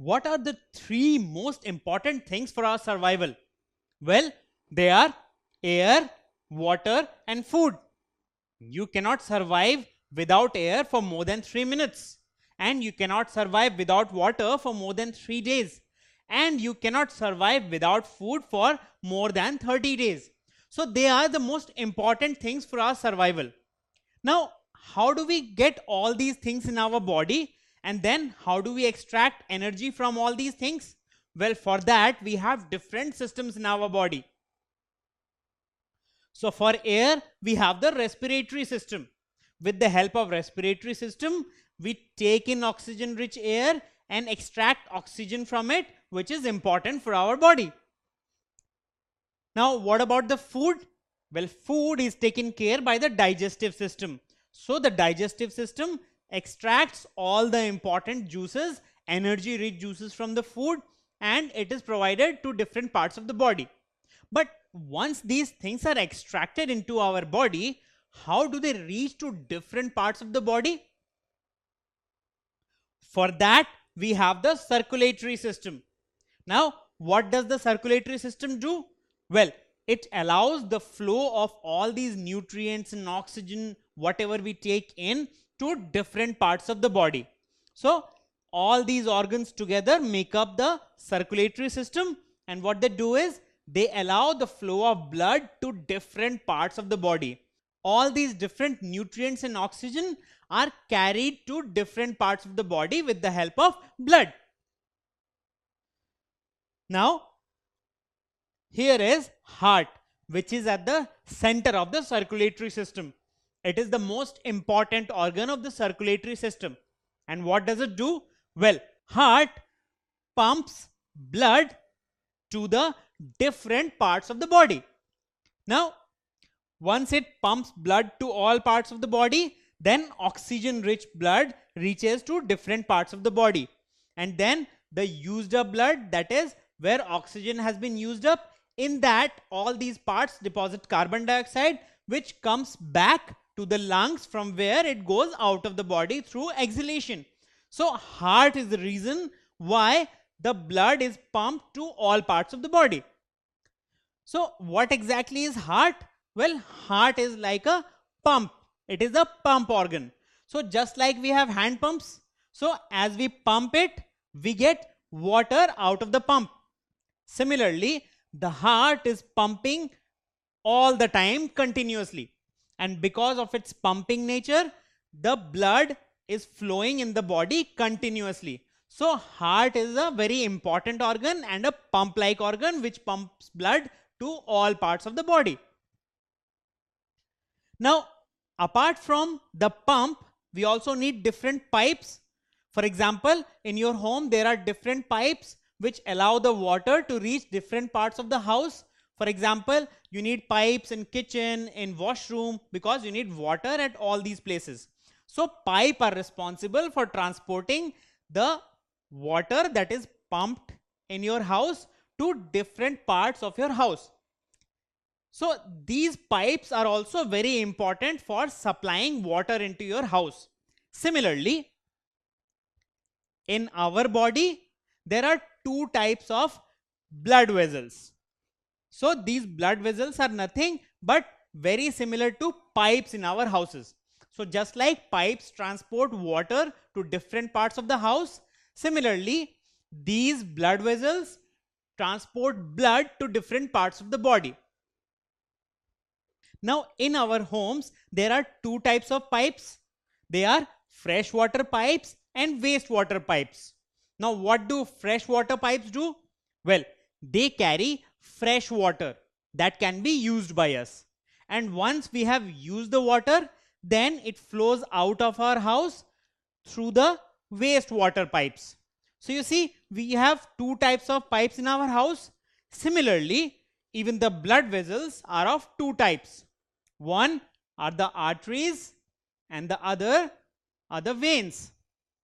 What are the three most important things for our survival? Well, they are air, water, and food. You cannot survive without air for more than 3 minutes, and you cannot survive without water for more than 3 days, and you cannot survive without food for more than 30 days. So they are the most important things for our survival. Now, how do we get all these things in our body, and then how do we extract energy from all these things? Well, for that we have different systems in our body. So for air, we have the respiratory system. With the help of respiratory system, we take in oxygen rich air and extract oxygen from it, which is important for our body. Now, what about the food? Well, food is taken care by the digestive system. So the digestive system extracts all the important juices, energy rich juices from the food, and it is provided to different parts of the body. But once these things are extracted into our body, how do they reach to different parts of the body? For that, we have the circulatory system. Now, what does the circulatory system do? Well, it allows the flow of all these nutrients and oxygen, whatever we take in, to different parts of the body. So, all these organs together make up the circulatory system, and what they do is they allow the flow of blood to different parts of the body. All these different nutrients and oxygen are carried to different parts of the body with the help of blood. Now, here is heart, which is at the center of the circulatory system. It is the most important organ of the circulatory system. And what does it do? Well, heart pumps blood to the different parts of the body. Now, once it pumps blood to all parts of the body, then oxygen rich blood reaches to different parts of the body. And then the used up blood, that is where oxygen has been used up, in that all these parts deposit carbon dioxide, which comes back to the lungs from where it goes out of the body through exhalation. So heart is the reason why the blood is pumped to all parts of the body. So what exactly is heart? Well, heart is like a pump. It is a pump organ. So just like we have hand pumps, so as we pump it, we get water out of the pump. Similarly, the heart is pumping all the time continuously. And because of its pumping nature, the blood is flowing in the body continuously. So heart is a very important organ and a pump-like organ which pumps blood to all parts of the body. Now, apart from the pump, we also need different pipes. For example, in your home, there are different pipes which allow the water to reach different parts of the house. For example, you need pipes in kitchen, in washroom, because you need water at all these places. So pipe are responsible for transporting the water that is pumped in your house to different parts of your house. So these pipes are also very important for supplying water into your house. Similarly, in our body, there are two types of blood vessels. So these blood vessels are nothing but very similar to pipes in our houses. So just like pipes transport water to different parts of the house, similarly, these blood vessels transport blood to different parts of the body. Now, in our homes, there are two types of pipes. They are freshwater pipes and wastewater pipes. Now, what do freshwater pipes do? Well, they carry fresh water that can be used by us. And once we have used the water, then it flows out of our house through the wastewater pipes. So you see, we have two types of pipes in our house. Similarly, even the blood vessels are of two types. One are the arteries and the other are the veins.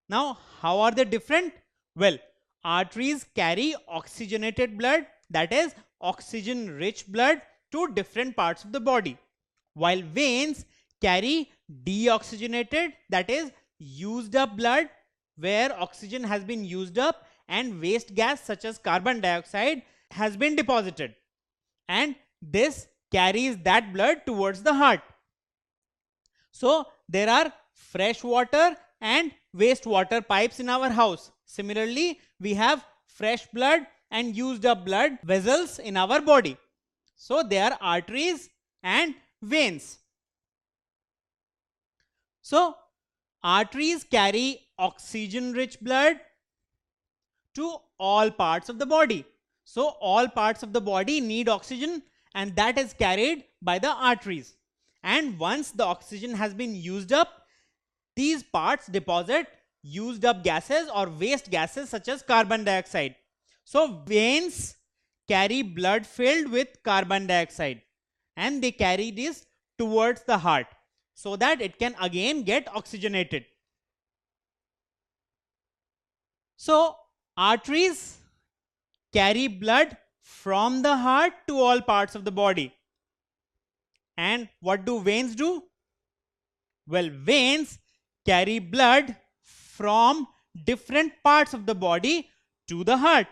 Now, how are they different? Well, arteries carry oxygenated blood, that is oxygen rich blood, to different parts of the body, while veins carry deoxygenated, that is used up blood, where oxygen has been used up and waste gas such as carbon dioxide has been deposited, and this carries that blood towards the heart. So there are fresh water and wastewater pipes in our house. Similarly, we have fresh blood and used up blood vessels in our body. So they are arteries and veins. So arteries carry oxygen-rich blood to all parts of the body. So all parts of the body need oxygen, and that is carried by the arteries. And once the oxygen has been used up, these parts deposit used up gases or waste gases such as carbon dioxide. So veins carry blood filled with carbon dioxide, and they carry this towards the heart so that it can again get oxygenated. So arteries carry blood from the heart to all parts of the body. And what do veins do? Well, veins carry blood from different parts of the body to the heart.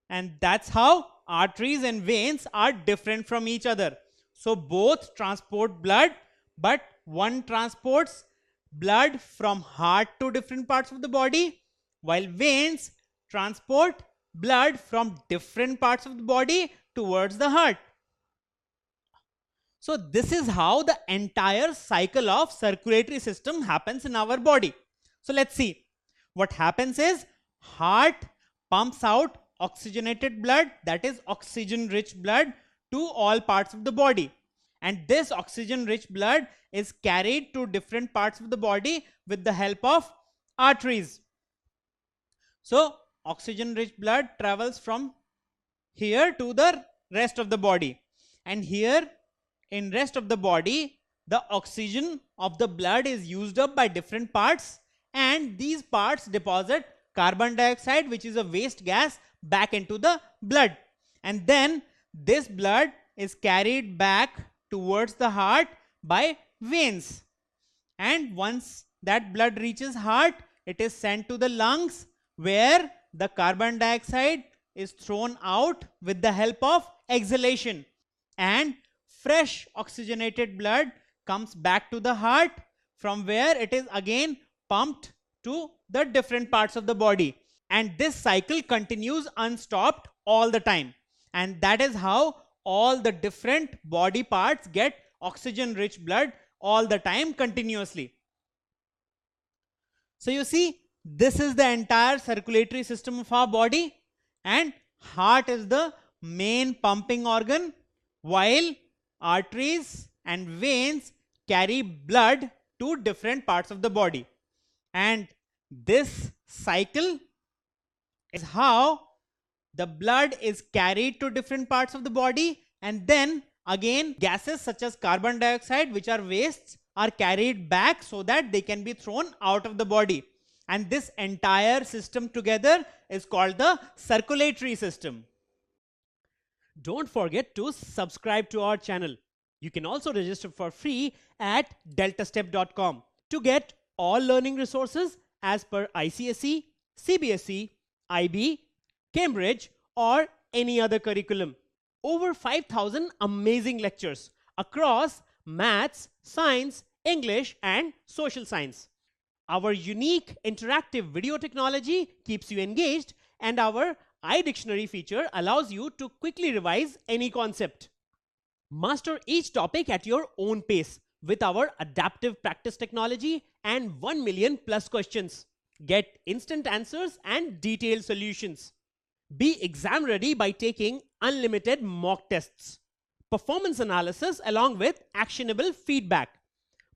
And that's how arteries and veins are different from each other. So both transport blood, but one transports blood from heart to different parts of the body, while veins transport blood from different parts of the body towards the heart. So this is how the entire cycle of circulatory system happens in our body. So let's see. What happens is heart pumps out oxygenated blood, that is oxygen-rich blood, to all parts of the body. And this oxygen-rich blood is carried to different parts of the body with the help of arteries. So oxygen-rich blood travels from here to the rest of the body. And here in rest of the body, the oxygen of the blood is used up by different parts, and these parts deposit carbon dioxide, which is a waste gas, back into the blood. And then this blood is carried back towards the heart by veins. And once that blood reaches heart, it is sent to the lungs, where the carbon dioxide is thrown out with the help of exhalation. And fresh oxygenated blood comes back to the heart, from where it is again pumped to the different parts of the body. And this cycle continues unstopped all the time. And that is how all the different body parts get oxygen-rich blood all the time continuously. So you see, this is the entire circulatory system of our body, and heart is the main pumping organ, while arteries and veins carry blood to different parts of the body. And this cycle is how the blood is carried to different parts of the body, and then again gases such as carbon dioxide, which are wastes, are carried back so that they can be thrown out of the body. And this entire system together is called the circulatory system. Don't forget to subscribe to our channel. You can also register for free at deltastep.com to get all learning resources as per ICSE, CBSE, IB, Cambridge, or any other curriculum. Over 5,000 amazing lectures across maths, science, English, and social science. Our unique interactive video technology keeps you engaged, and our iDictionary feature allows you to quickly revise any concept. Master each topic at your own pace with our adaptive practice technology and 1 million plus questions. Get instant answers and detailed solutions. Be exam ready by taking unlimited mock tests, performance analysis along with actionable feedback,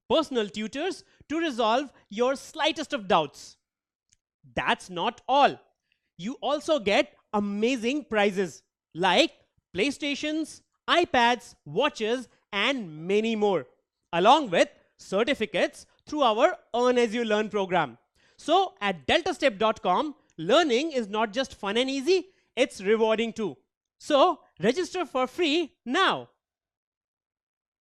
personal tutors to resolve your slightest of doubts. That's not all. You also get amazing prizes like PlayStations, iPads, watches, and many more, along with certificates through our Earn As You Learn program. So at deltastep.com, learning is not just fun and easy, it's rewarding too. So register for free now.